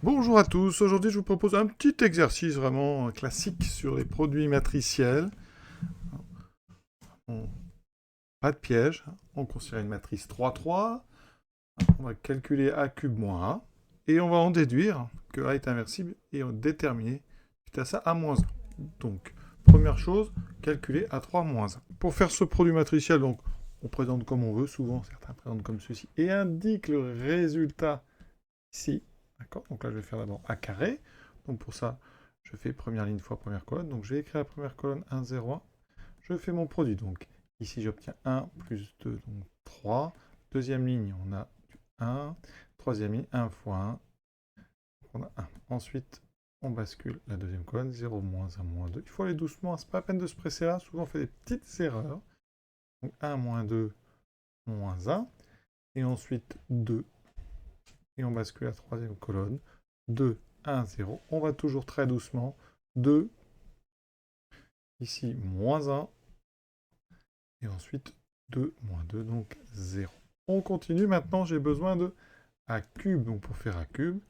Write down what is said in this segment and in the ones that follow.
Bonjour à tous, aujourd'hui je vous propose un petit exercice vraiment classique sur les produits matriciels. On- Pas de piège, on considère une matrice 3-3, on va calculer a cube moins a, et on va en déduire que a est inversible et on déterminer suite à ça a moins 1. Donc, première chose, calculer a3 moins 1. Pour faire ce produit matriciel, donc, on présente comme on veut, souvent certains présentent comme ceci, et indiquent le résultat ici. D'accord. Donc là, je vais faire d'abord a carré. Donc pour ça, je fais première ligne fois première colonne. Donc j'ai écrit la première colonne 1, 0, 1. Je fais mon produit. Donc ici, j'obtiens 1 plus 2, donc 3. Deuxième ligne, on a 1. Troisième ligne, 1 fois 1. Donc on a 1. Ensuite, on bascule la deuxième colonne, 0, moins 1, moins 2. Il faut aller doucement, c'est pas la peine de se presser là. Souvent, on fait des petites erreurs. Donc 1, moins 2, moins 1. Et ensuite 2. Et on bascule la troisième colonne. 2, 1, 0. On va toujours très doucement. 2, ici, moins 1. Et ensuite 2, moins 2, donc 0. On continue. Maintenant, j'ai besoin de a cube. Donc pour faire a cube,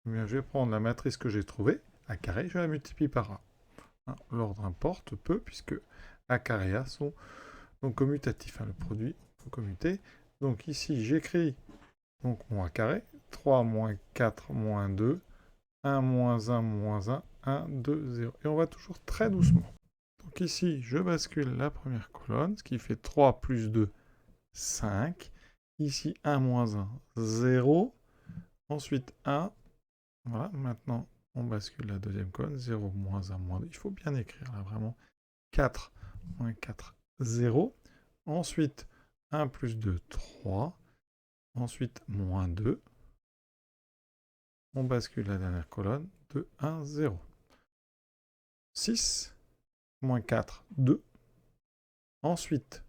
eh bien, je vais prendre la matrice que j'ai trouvée, a carré, je la multiplie par a. Hein, l'ordre importe peu, puisque a carré et a sont donc commutatifs. Hein, le produit, il faut commuter. Donc ici, j'écris donc mon a carré. 3 moins 4 moins 2. 1, moins 1, moins 1, 1, 2, 0. Et on va toujours très doucement. Donc ici, je bascule la première colonne, ce qui fait 3 plus 2, 5. Ici, 1 moins 1, 0. Ensuite, 1. Voilà, maintenant, on bascule la deuxième colonne, 0, moins 1, moins 2. Il faut bien écrire là, vraiment. 4, moins 4, 0. Ensuite, 1 plus 2, 3. Ensuite, moins 2. On bascule la dernière colonne, 2, 1, 0. 6, moins 4, 2. Ensuite,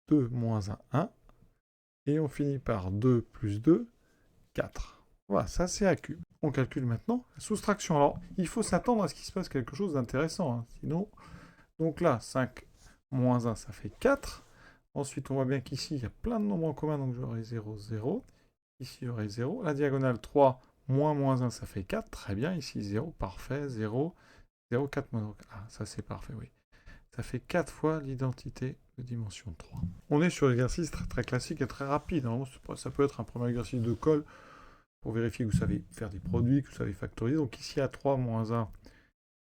2 moins 1, 1. Et on finit par 2 plus 2, 4. Voilà, ça c'est A cube. On calcule maintenant la soustraction. Alors, il faut s'attendre à ce qu'il se passe quelque chose d'intéressant. Hein. Sinon, donc là, 5 moins 1, ça fait 4. Ensuite, on voit bien qu'ici, il y a plein de nombres en commun, donc j'aurai 0, 0. Ici, j'aurai 0. La diagonale 3 moins 1, ça fait 4. Très bien. Ici, 0, parfait. 0, 0, 4 moins 0. Ah, ça c'est parfait, oui. Ça fait 4 fois l'identité de dimension 3. On est sur l'exercice très, très classique et très rapide. Hein. Ça peut être un premier exercice de colle pour vérifier que vous savez faire des produits, que vous savez factoriser. Donc ici, A3 moins A,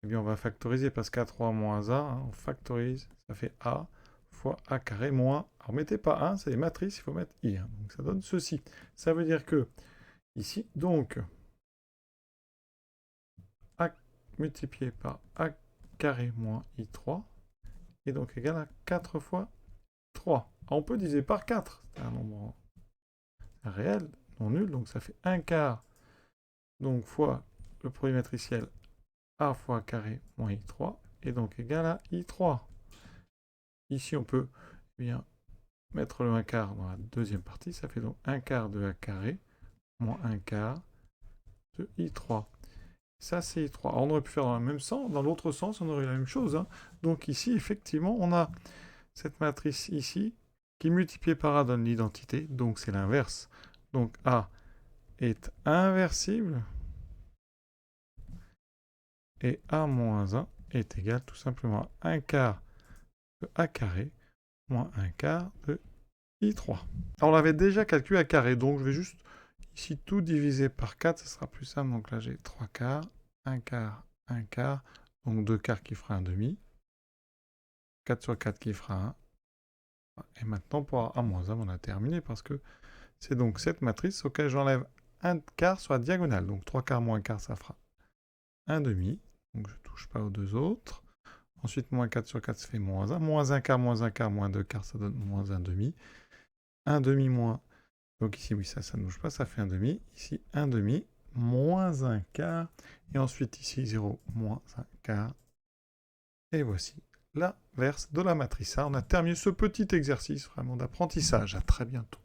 eh bien on va factoriser parce qu'A3 moins A, hein, on factorise, ça fait A fois A carré moins. Alors mettez pas 1, c'est les matrices, il faut mettre I. Hein. Donc ça donne ceci. Ça veut dire que ici, donc, A multiplié par A carré moins I3 est donc égal à 4 fois 3. Alors on peut diviser par 4. C'est un nombre réel, non nul, donc ça fait 1 quart, donc fois le produit matriciel A fois carré moins I3, et donc égal à I3. Ici on peut bien mettre le 1 quart dans la deuxième partie, ça fait donc 1 quart de A carré moins 1 quart de I3. Ça c'est I3. Alors on aurait pu faire dans le même sens, dans l'autre sens on aurait eu la même chose. Hein. Donc ici effectivement on a cette matrice ici qui multipliée par A donne l'identité, donc c'est l'inverse. Donc A est inversible et A moins 1 est égal tout simplement à 1 quart de A carré moins 1 quart de I3. Alors on l'avait déjà calculé à carré, donc je vais juste ici tout diviser par 4, ça sera plus simple. Donc là j'ai 3 quarts, 1 quart, 1 quart, donc 2 quarts qui fera 1 demi, 4 sur 4 qui fera 1. Et maintenant pour A moins 1, on a terminé parce que c'est donc cette matrice auquel j'enlève 1 quart sur la diagonale. Donc 3 quarts moins 1 quart, ça fera 1 demi. Donc je ne touche pas aux deux autres. Ensuite, moins 4 sur 4, ça fait moins 1. Moins 1 quart, moins 1 quart, moins 2 quarts, ça donne moins 1 demi. 1 demi moins. Donc ici, oui, ça ne bouge pas, ça fait 1 demi. Ici, 1 demi, moins 1 quart. Et ensuite, ici, 0, moins 1 quart. Et voici l'inverse de la matrice. Ça, on a terminé ce petit exercice vraiment d'apprentissage. À très bientôt.